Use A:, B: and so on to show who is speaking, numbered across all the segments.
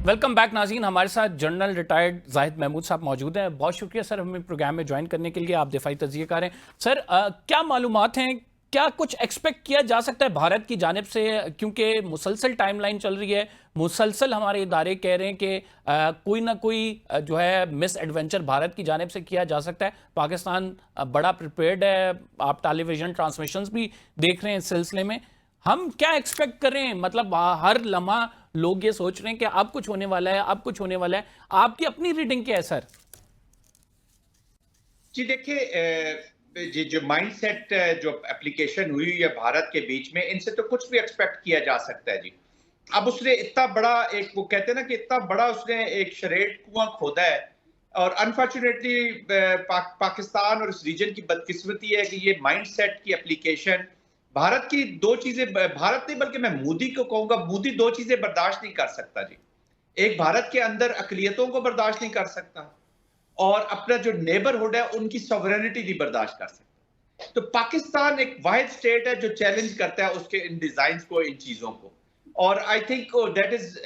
A: Welcome back नाज़रीन। हमारे साथ जनरल रिटायर्ड जाहिद महमूद साहब मौजूद हैं। बहुत शुक्रिया सर हमें प्रोग्राम में ज्वाइन करने के लिए। आप दिफाई तज्ज़ियेकार हैं सर। क्या मालूमात हैं, क्या कुछ एक्सपेक्ट किया जा सकता है भारत की जानिब से, क्योंकि मुसलसल टाइमलाइन चल रही है, मुसलसल हमारे इदारे कह रहे हैं कि कोई ना कोई जो है मिस एडवेंचर भारत की जानिब से किया जा सकता है। पाकिस्तान बड़ा प्रिपेयर्ड है, आप टेलीविजन ट्रांसमिशंस भी देख रहे हैं इस सिलसिले में। हम क्या एक्सपेक्ट कर रहे हैं? मतलब हर लम्हा लोग ये सोच रहे हैं कि अब कुछ होने वाला है, अब कुछ होने वाला है। आपकी अपनी रीडिंग क्या है सर?
B: जी देखिए, जो माइंडसेट जो एप्लीकेशन हुई है भारत के बीच में, इनसे तो कुछ भी एक्सपेक्ट किया जा सकता है जी। अब उसने इतना बड़ा एक, वो कहते हैं ना कि इतना बड़ा उसने एक शरेड कुआं खोदा है। और अनफॉर्चुनेटली पाकिस्तान और इस रीजन की बदकिस्मती है कि ये माइंडसेट की एप्लीकेशन भारत की दो चीजें, भारत नहीं बल्कि मैं मोदी को कहूंगा, मोदी दो चीजें बर्दाश्त नहीं कर सकता जी। एक, भारत के अंदर अकलियतों को बर्दाश्त नहीं कर सकता, और अपना जो नेबरहुड है उनकी सॉवरेनिटी नहीं बर्दाश्त कर सकता। तो पाकिस्तान एक वाहिद स्टेट है जो चैलेंज करता है उसके इन डिजाइन को, इन चीजों को। और आई थिंक दैट इज,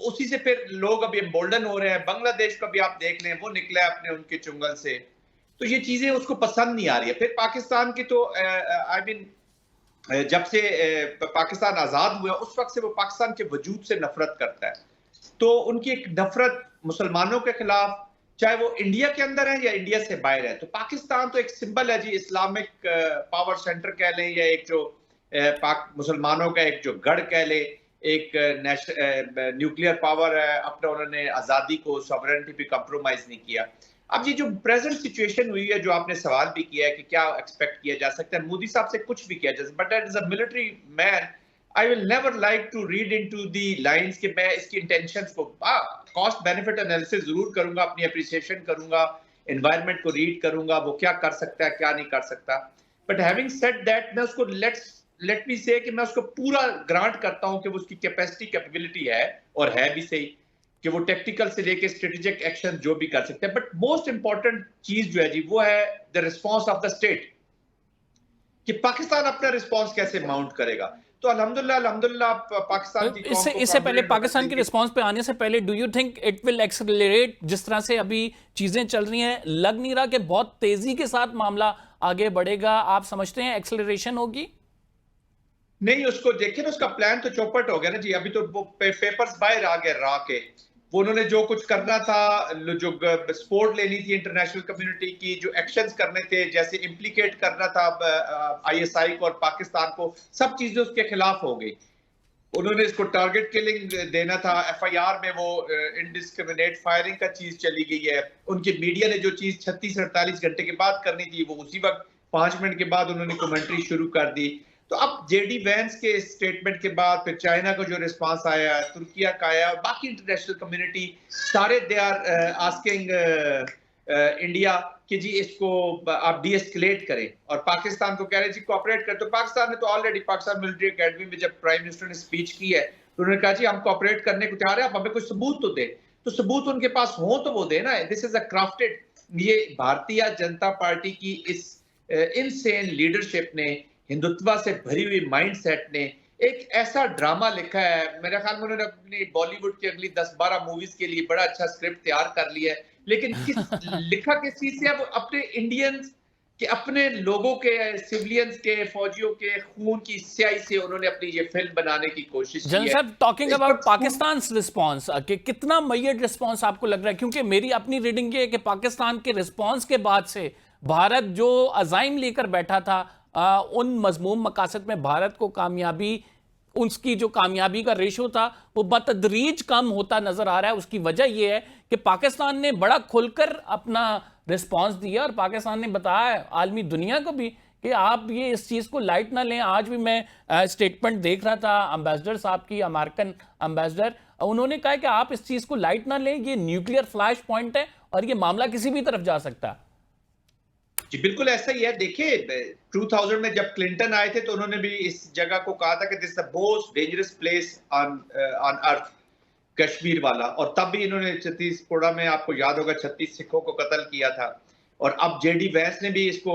B: उसी से फिर लोग अभी एम्बोल्डन हो रहे हैं। बांग्लादेश को भी आप देख लें, वो निकला है अपने उनके चुंगल से। तो ये चीजें उसको पसंद नहीं आ रही है। फिर पाकिस्तान की तो आई मीन, जब से पाकिस्तान आजाद हुआ उस वक्त से वो पाकिस्तान के वजूद से नफरत करता है। तो उनकी एक नफरत मुसलमानों के खिलाफ, चाहे वो इंडिया के अंदर है या इंडिया से बाहर है। तो पाकिस्तान तो एक सिंबल है जी, इस्लामिक पावर सेंटर कह लें, या एक जो पाक मुसलमानों का एक जो गढ़ कह ले, एक न्यूक्लियर पावर है। अपना उन्होंने आजादी को, सॉवरेनिटी पे कंप्रोमाइज नहीं किया। अब ये जो प्रेजेंट सिचुएशन हुई है, जो आपने सवाल भी किया है कि क्या एक्सपेक्ट किया जा सकता है, मोदी साहब से कुछ भी किया जा सकता है, but as a military man I will never like to read into the lines कि मैं इसकी इंटेंशंस को, कॉस्ट बेनिफिट एनालिसिस जरूर करूंगा, अपनी अप्रिसिएशन करूंगा, एनवायरनमेंट को रीड करूंगा, वो क्या कर सकता है क्या नहीं कर सकता। बट हैविंग सेड दैट, मैं उसको लेट मी से कि मैं उसको पूरा ग्रांट करता हूं कि वो उसकी कैपेसिटी कैपेबिलिटी है, और है भी सही, कि वो टेक्निकल से लेके स्ट्रेटेजिक एक्शन जो भी कर सकते हैं। बट मोस्ट इंपॉर्टेंट चीज जो है जी, वो है the response of the state, कि पाकिस्तान अपना रिस्पॉन्स कैसे माउंट करेगा। तो अल्हम्दुलिल्लाह पाकिस्तान की कौम
A: इससे
B: को
A: इससे पहले,
B: कॉन्फिडेंट होना
A: पाकिस्तान के
B: चाहिए।
A: रिस्पांस पे आने से पहले, do you think it will accelerate? जिस तरह से अभी चीजें चल रही हैं, लग नहीं रहा कि बहुत तेजी के साथ मामला आगे बढ़ेगा। आप समझते हैं एक्सेलरेशन होगी?
B: नहीं, उसको देखिए ना, उसका प्लान तो चौपट हो गया ना जी। अभी तो वो पेपर्स बाहर आ गए रा के। वो उन्होंने जो कुछ करना था, जो सपोर्ट लेनी थी इंटरनेशनल कम्युनिटी की, जो एक्शंस करने थे, जैसे इम्प्लीकेट करना था आईएसआई को और पाकिस्तान को, सब चीजें उसके खिलाफ हो गई। उन्होंने इसको टारगेट किलिंग देना था। एफआईआर में वो इनडिस्क्रिमिनेट फायरिंग का चीज चली गई है। उनके मीडिया ने जो चीज 36-48 घंटे के बाद करनी थी, वो उसी वक्त 5 मिनट के बाद उन्होंने कमेंट्री शुरू कर दी। तो अब जेडी वैंस के स्टेटमेंट के बाद फिर चाइना का जो रिस्पांस आया, तुर्किया का आया, बाकी इंटरनेशनल कम्युनिटी सारे दे आर आस्किंग इंडिया कि जी इसको आप डी एस्केलेट करें, और पाकिस्तान को कह रहे हैं जी कोऑपरेट करें। तो पाकिस्तान ने तो ऑलरेडी, पाकिस्तान मिलिट्री एकेडमी में जब प्राइम मिनिस्टर ने स्पीच की है, तो उन्होंने कहा जी हम कोऑपरेट करने को तैयार है, आप हमें कोई सबूत तो दे। तो सबूत उनके पास हो तो वो देना है। दिस इज अ क्राफ्टेड, ये भारतीय जनता पार्टी की इस इनसेन लीडरशिप ने, हिंदुत्व से भरी हुई माइंडसेट ने एक ऐसा ड्रामा लिखा है। मेरे ख्याल में उन्होंने अपनी बॉलीवुड की अगली 10-12 मूवीज के लिए बड़ा अच्छा स्क्रिप्ट तैयार कर लिया है। लेकिन लिखा किस चीज से? अब अपने इंडियंस के, अपने लोगों के, सिविलियंस के, फौजियों के खून की स्याही से उन्होंने अपनी ये फिल्म बनाने की कोशिश की
A: जनरल
B: है।
A: साहब, टॉकिंग
B: इस पर
A: अबाउट पाकिस्तान रिस्पांस, कि कितना मैयड रिस्पांस आपको लग रहा है? क्योंकि मेरी अपनी रीडिंग ये है कि पाकिस्तान के रिस्पांस के बाद से भारत जो अजाइम लेकर बैठा था, उन मजमूम मकासद में भारत को कामयाबी, उसकी जो कामयाबी का रेशो था वो बतदरीज कम होता नजर आ रहा है। उसकी वजह यह है कि पाकिस्तान ने बड़ा खुलकर अपना रिस्पांस दिया, और पाकिस्तान ने बताया आलमी दुनिया को भी कि आप ये इस चीज़ को लाइट ना लें। आज भी मैं स्टेटमेंट देख रहा था एम्बेसडर साहब की, अमेरिकन एम्बेसडर, उन्होंने कहा कि आप इस चीज़ को लाइट ना लें, ये न्यूक्लियर फ्लैश पॉइंट है और ये मामला किसी भी तरफ जा सकता है।
B: जी बिल्कुल ऐसा ही है। देखिए 2000 में जब क्लिंटन आए थे तो उन्होंने भी इस जगह को कहा था कि this the most dangerous place on on earth, Kashmir वाला। और तब भी इन्होंने छत्तीसगढ़ में, आपको याद होगा, 36 सिखों को कत्ल किया था। और अब जेडी वैंस ने भी इसको,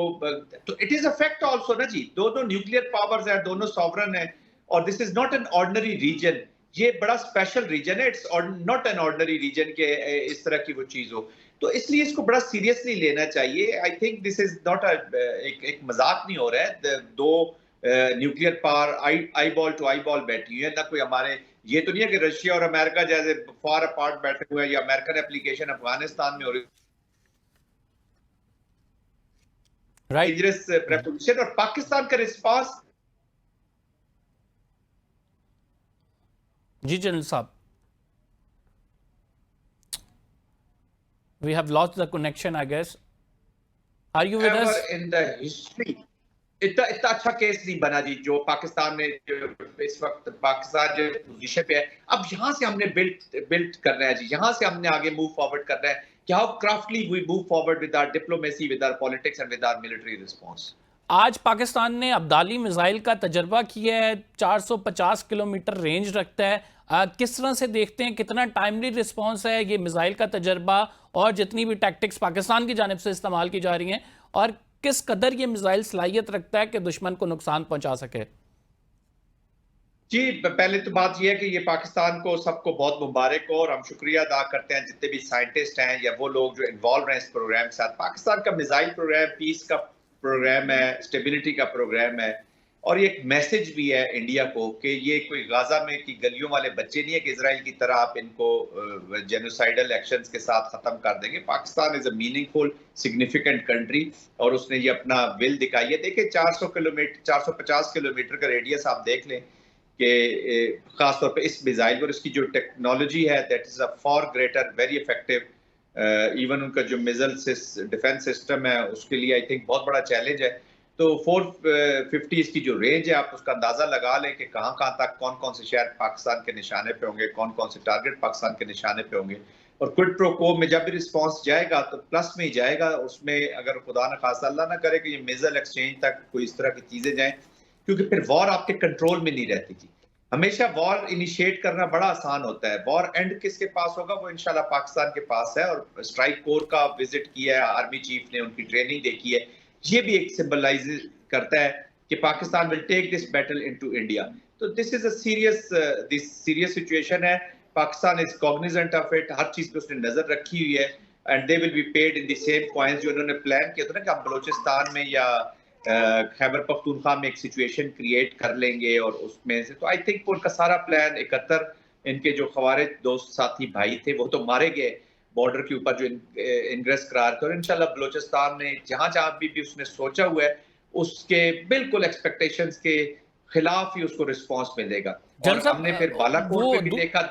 B: तो it is a fact also ना जी, दोनों न्यूक्लियर पावर्स हैं, दोनों सॉवरन है, और this is not an ordinary region. ये बड़ा स्पेशल रीजन है, it's not an ordinary region के इस तरह की वो चीज हो। तो इसलिए इसको बड़ा सीरियसली लेना चाहिए। I think this is not एक मजाक नहीं हो रहा है। दो nuclear power eye ball to eye ball बैठी हुई है ना। कोई हमारे ये तो नहीं है कि रशिया और अमेरिका जैसे फार अपार्ट बैठे हुए हैं या अमेरिकन एप्लीकेशन अफगानिस्तान में हो रही
A: राइट।
B: डेंजरस प्रेपोजिशन, और पाकिस्तान का रिस्पांस।
A: जी जनरल साहब, we have lost the connection I guess. Are you with us?
B: In the history इतना इतना अच्छा केस नहीं बना जी, जो पाकिस्तान में जो इस वक्त पाकिस्तान जो पोजीशन पे है। अब यहाँ से हमने बिल्ड करना है जी, यहाँ से हमने आगे मूव फॉरवर्ड करना है कि how craftily we move forward with our diplomacy, with our politics and with our military response.
A: आज पाकिस्तान ने अब्दाली मिसाइल का तजर्बा किया है, 450 किलोमीटर रेंज रखता है। किस तरह से देखते हैं, कितना टाइमली रिस्पांस है ये मिसाइल का तजर्बा और जितनी भी टैक्टिक्स पाकिस्तान की जानिब से इस्तेमाल की जा रही हैं, और किस कदर ये मिसाइल सलाहियत रखता है कि दुश्मन को नुकसान पहुंचा सके?
B: जी, पहले तो बात यह है कि ये पाकिस्तान को सबको बहुत मुबारक हो, और हम शुक्रिया अदा करते हैं जितने भी साइंटिस्ट हैं या वो लोग जो इन्वॉल्व हैं इस प्रोग्राम के साथ। पाकिस्तान का मिसाइल प्रोग्राम पीस का प्रोग्राम है, स्टेबिलिटी का प्रोग्राम है, और ये एक मैसेज भी है इंडिया को कि ये कोई गाजा में की गलियों वाले बच्चे नहीं है कि इजराइल की तरह आप इनको जेनोसाइडल एक्शंस के साथ खत्म कर देंगे। Pakistan is a meaningful significant country, और उसने ये अपना विल दिखाई है। देखिए 450 किलोमीटर का रेडियस आप देख लें कि खासतौर पे इस मिसाइल पर इसकी जो टेक्नोलॉजी है that is a for greater very effective. Even उनका जो मिसाइल डिफेंस सिस्टम है उसके लिए आई थिंक बहुत बड़ा चैलेंज है। तो 450 इसकी जो रेंज है, आप उसका अंदाजा लगा लें कि कहाँ कहाँ तक कौन कौन से शहर पाकिस्तान के निशाने पे होंगे, कौन कौन से टारगेट पाकिस्तान के निशाने पे होंगे। और क्विड प्रो को में जब भी रिस्पॉन्स जाएगा तो प्लस में ही जाएगा। उसमें अगर खुदा न खासा अल्लाह ना करे कि ये मिसाइल एक्सचेंज तक कोई इस तरह की चीजें जाएं, क्योंकि फिर वॉर आपके कंट्रोल में नहीं रहती थी। हमेशा वॉर इनिशिएट करना बड़ा आसान होता है, वॉर एंड किसके पास होगा वो इंशाल्लाह पाकिस्तान के पास है। और स्ट्राइक कोर का विजिट किया है आर्मी चीफ ने, उनकी ट्रेनिंग देखी है, ये भी एक सिंबलाइज करता है कि Pakistan will take this battle into India. तो this is a serious situation है। Pakistan is cognizant of it, हर चीज पे उसने नजर रखी हुई है, and they will be paid in the same coins जो उन्होंने प्लान किया था ना कि हम बलूचिस्तान में या खैबर पख्तूनख्वा में एक सिचुएशन क्रिएट कर लेंगे, और उसमें से तो आई थिंक उनका सारा प्लान 71 इनके जो खवारिज दोस्त साथी भाई थे वो तो मारे गए बॉर्डर के ऊपर जो इंग्रेस करार थे, और इंशाल्लाह बलूचिस्तान में जहां जहां भी उसने सोचा हुआ है उसके बिल्कुल एक्सपेक्टेशंस के खिलाफ ही उसको रिस्पांस मिलेगा। और हमने फिर बालाकोट में भी देखा,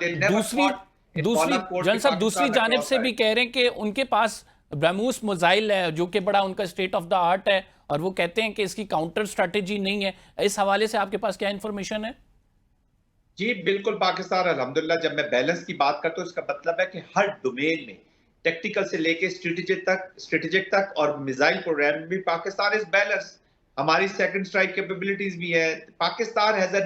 A: दूसरी जानिब से भी कह रहे हैं कि उनके पास ब्रह्मोस मिसाइल है जो कि बड़ा उनका स्टेट ऑफ द आर्ट है, और वो कहते हैं कि इसकी काउंटर स्ट्रैटेजी नहीं है। इस हवाले से आपके पास क्या इंफॉर्मेशन है?
B: जी बिल्कुल, पाकिस्तान अल्हम्दुलिल्लाह, जब मैं बैलेंस की बात करता हूँ इसका मतलब है कि हर डोमेन में टेक्टिकल से लेके स्ट्रेटेजिक तक और मिसाइल प्रोग्राम में भी पाकिस्तान इज बैलेंस। हमारी सेकंड स्ट्राइक कैपेबिलिटीज भी है। Pakistan has a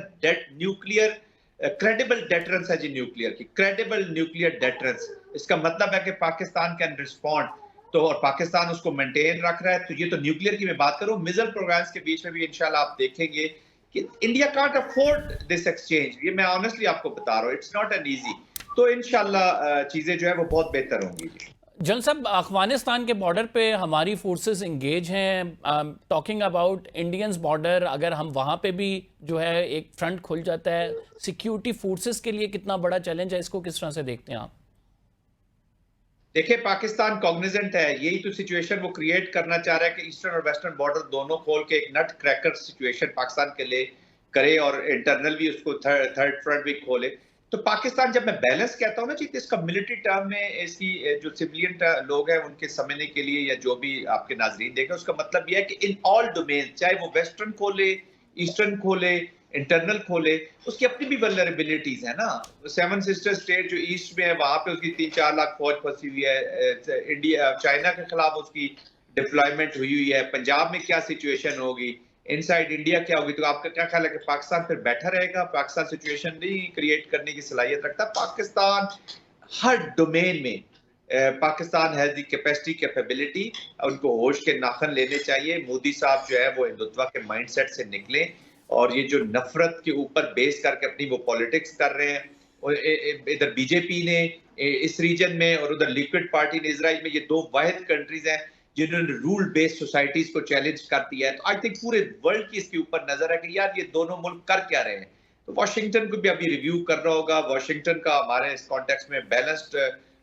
B: nuclear credible deterrence है जी, न्यूक्लियर की क्रेडिबल न्यूक्लियर डेटरेंस। इसका मतलब है कि पाकिस्तान कैन रिस्पॉन्ड, तो और पाकिस्तान उसको मेंटेन रख रहा है। तो ये तो न्यूक्लियर की मैं बात करूं, मिसाइल प्रोग्राम्स के बीच में भी इंशाल्लाह आप देखेंगे कि India can't afford this exchange. ये मैं ऑनेस्टली आपको बता रहा हूं, इट्स नॉट एन इजी। तो इंशाल्लाह चीजें जो है वो बहुत बेहतर होंगी जी।
A: जनरल साहब, अफगानिस्तान के बॉर्डर पे हमारी फोर्सेस इंगेज हैं। टॉकिंग अबाउट इंडियंस बॉर्डर, अगर हम वहाँ पे भी जो है एक फ्रंट खुल जाता है, सिक्योरिटी फोर्सेस के लिए कितना बड़ा चैलेंज है, इसको किस तरह से देखते हैं आप?
B: देखिए पाकिस्तान कॉग्निजेंट है, यही तो सिचुएशन वो क्रिएट करना चाह रहा है कि ईस्टर्न और वेस्टर्न बॉर्डर दोनों खोल के एक नट क्रैकर सिचुएशन पाकिस्तान के लिए करे, और इंटरनल भी उसको थर्ड फ्रंट भी खोले। तो पाकिस्तान, जब मैं बैलेंस कहता हूँ ना जी, इसका मिलिट्री टर्म में इसकी जो सिविलियन लोग हैं उनके समझने के लिए, या जो भी आपके नाजरीन देखें, उसका मतलब यह है कि इन ऑल डोमेन, चाहे वो वेस्टर्न खोले, ईस्टर्न खोले, इंटरनल खोले, उसकी अपनी भी वल्नरेबिलिटीज है ना। सेवन सिस्टर स्टेट जो ईस्ट में है वहां पे उसकी 3-4 लाख फौज फंसी हुई है। इंडिया चाइना के खिलाफ उसकी डिप्लॉयमेंट हुई है। पंजाब में क्या सिचुएशन होगी, इनसाइड इंडिया क्या होगी। तो आपका क्या ख्याल है कि पाकिस्तान फिर बैठा रहेगा? पाकिस्तान सिचुएशन नहीं क्रिएट करने की सलाहियत रखता। पाकिस्तान हर डोमेन में Pakistan has the capacity, capability. उनको होश के नाखन लेने चाहिए। मोदी साहब जो है वो हिंदुत्व के माइंडसेट से निकले, और ये जो नफरत के ऊपर बेस करके अपनी वो पॉलिटिक्स कर रहे हैं और इधर बीजेपी ने इस रीजन में और उधर लिक्विड पार्टी ने इजराइल में, ये दो वाहिद कंट्रीज हैं जिन्होंने रूल बेस्ड सोसाइटीज को चैलेंज कर दिया है। तो आई थिंक पूरे वर्ल्ड की इसके ऊपर नजर है कि यार ये दोनों मुल्क कर क्या रहे हैं। तो वॉशिंगटन को भी अभी रिव्यू कर रहा होगा। वॉशिंगटन का हमारे इस कॉन्टेक्स्ट में बैलेंस्ड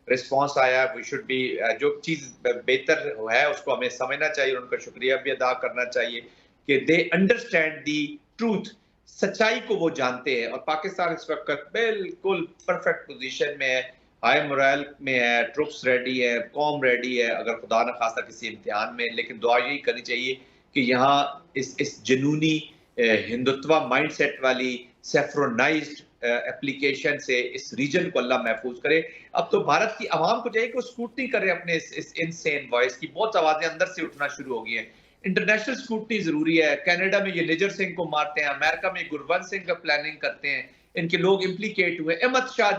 B: रिस्पॉन्स आया। वी शुड बी, जो चीज बेहतर है उसको हमें समझना चाहिए, उनका शुक्रिया भी अदा करना चाहिए कि दे अंडरस्टैंड दी ट्रूथ, सच्चाई को वो जानते हैं। और पाकिस्तान इस वक्त बिल्कुल परफेक्ट पोजीशन में है, हाई मोरल में है, ट्रुप्स रेडी है, कौम रेडी है अगर खुदा न खास्ता किसी इम्तिहान में। लेकिन दुआ यही करनी चाहिए कि यहाँ इस जुनूनी हिंदुत्व माइंडसेट वाली सेफ्रोनाइज्ड एप्लीकेशन से इस रीजन को अल्लाह महफूज करे। अब तो भारत की आवाम को चाहिए कि वो स्क्रूटनी करे अपने इस इनसेन वॉइस की। बहुत आवाजें अंदर से उठना शुरू हो गई हैं। इंटरनेशनल स्क्रूटनी जरूरी है। कनाडा में ये निजर सिंह को मारते हैं, अमेरिका में गुरवंत सिंह का प्लानिंग करते हैं, इनके लोग इम्प्लीकेट हुए। अमित शाह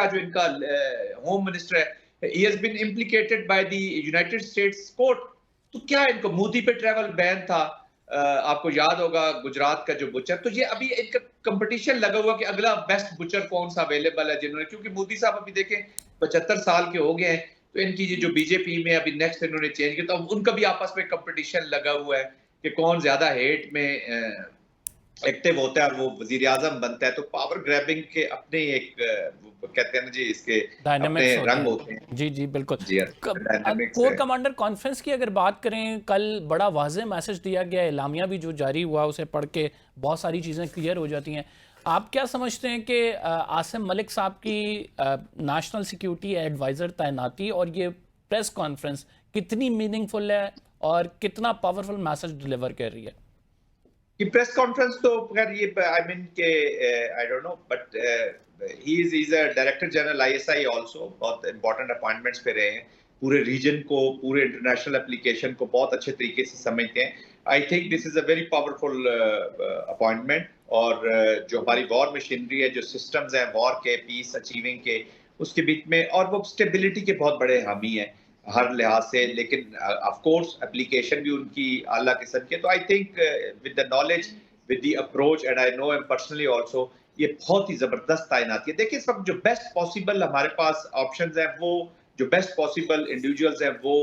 B: जो इनका होम मिनिस्टर है, he has been implicated by the United States court. तो क्या इनको मोदी पे ट्रैवल बैन था, आपको याद होगा गुजरात का जो बुचर। तो ये अभी इनका कंपटीशन लगा हुआ कि अगला बेस्ट बुचर कौन सा अवेलेबल है, जिन्होंने, क्योंकि मोदी साहब अभी देखें 75 साल के हो गए हैं। तो इनकी ये जो बीजेपी में अभी नेक्स्ट इन्होंने चेंज किया, तो अब उनका भी आपस में कंपटीशन लगा हुआ है कि कौन ज्यादा हेट में एक्टिव होता है और वो वजीर आजम बनता है। तो पावर ग्रैबिंग के अपने एक कहते हैं ना जी, इसके अपने रंग होते हैं।
A: जी जी बिल्कुल।
B: जी,
A: कोर कमांडर कॉन्फ्रेंस की अगर बात करें, कल बड़ा वाज़ेह मैसेज दिया गया, एलामिया भी जो जारी हुआ उसे पढ़ के बहुत सारी चीज़ें क्लियर हो जाती हैं। आप क्या समझते हैं कि आसिम मलिक साहब की नेशनल सिक्योरिटी एडवाइज़र तैनाती और ये प्रेस कॉन्फ्रेंस कितनी मीनिंगफुल है और कितना पावरफुल मैसेज डिलीवर कर रही है?
B: कि प्रेस कॉन्फ्रेंस तो खैर ये आई मीन के I don't know, but he is a director general ISI also. बहुत इंपॉर्टेंट अपॉइंटमेंट्स पे रहे हैं, पूरे रीजन को, पूरे इंटरनेशनल एप्लीकेशन को बहुत अच्छे तरीके से समझते हैं। आई think this is a very powerful appointment. और जो हमारी वॉर मशीनरी है, जो सिस्टम्स हैं वॉर के, पीस अचीविंग के, उसके बीच में, और वो स्टेबिलिटी के बहुत बड़े हामी हैं हर लिहाज से। लेकिन ऑफ कोर्स एप्लीकेशन भी उनकी आला किस्म की। तो I think with the knowledge, with the approach, and I know him personally also, ये बहुत ही जबरदस्त तैनाती है। देखिए इस वक्त जो बेस्ट पॉसिबल हमारे पास ऑप्शंस हैं, वो जो बेस्ट पॉसिबल इंडिविजुअल्स हैं, वो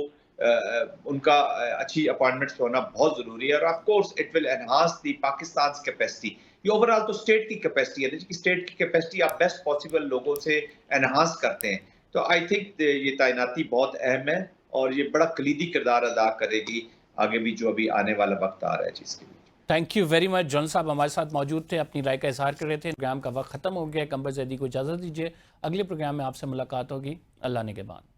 B: उनका अच्छी अपॉइंटमेंट्स होना बहुत जरूरी है। और of course it will enhance the Pakistan capacity. ये ओवरऑल तो स्टेट की कैपेसिटी है, स्टेट की कैपेसिटी आप बेस्ट पॉसिबल लोगों से एनहांस करते हैं। तो आई थिंक ये तैनाती बहुत अहम है और ये बड़ा कलीदी किरदार अदा करेगी आगे भी, जो अभी आने वाला वक्त आ रहा है जिसके लिए।
A: Thank you very much. John साहब हमारे साथ मौजूद थे, अपनी राय का इजहार कर रहे थे। प्रोग्राम का वक्त खत्म हो गया। कंबर जैदी को इजाज़त दीजिए, अगले प्रोग्राम में आपसे मुलाकात होगी। अल्लाह ने के बाद।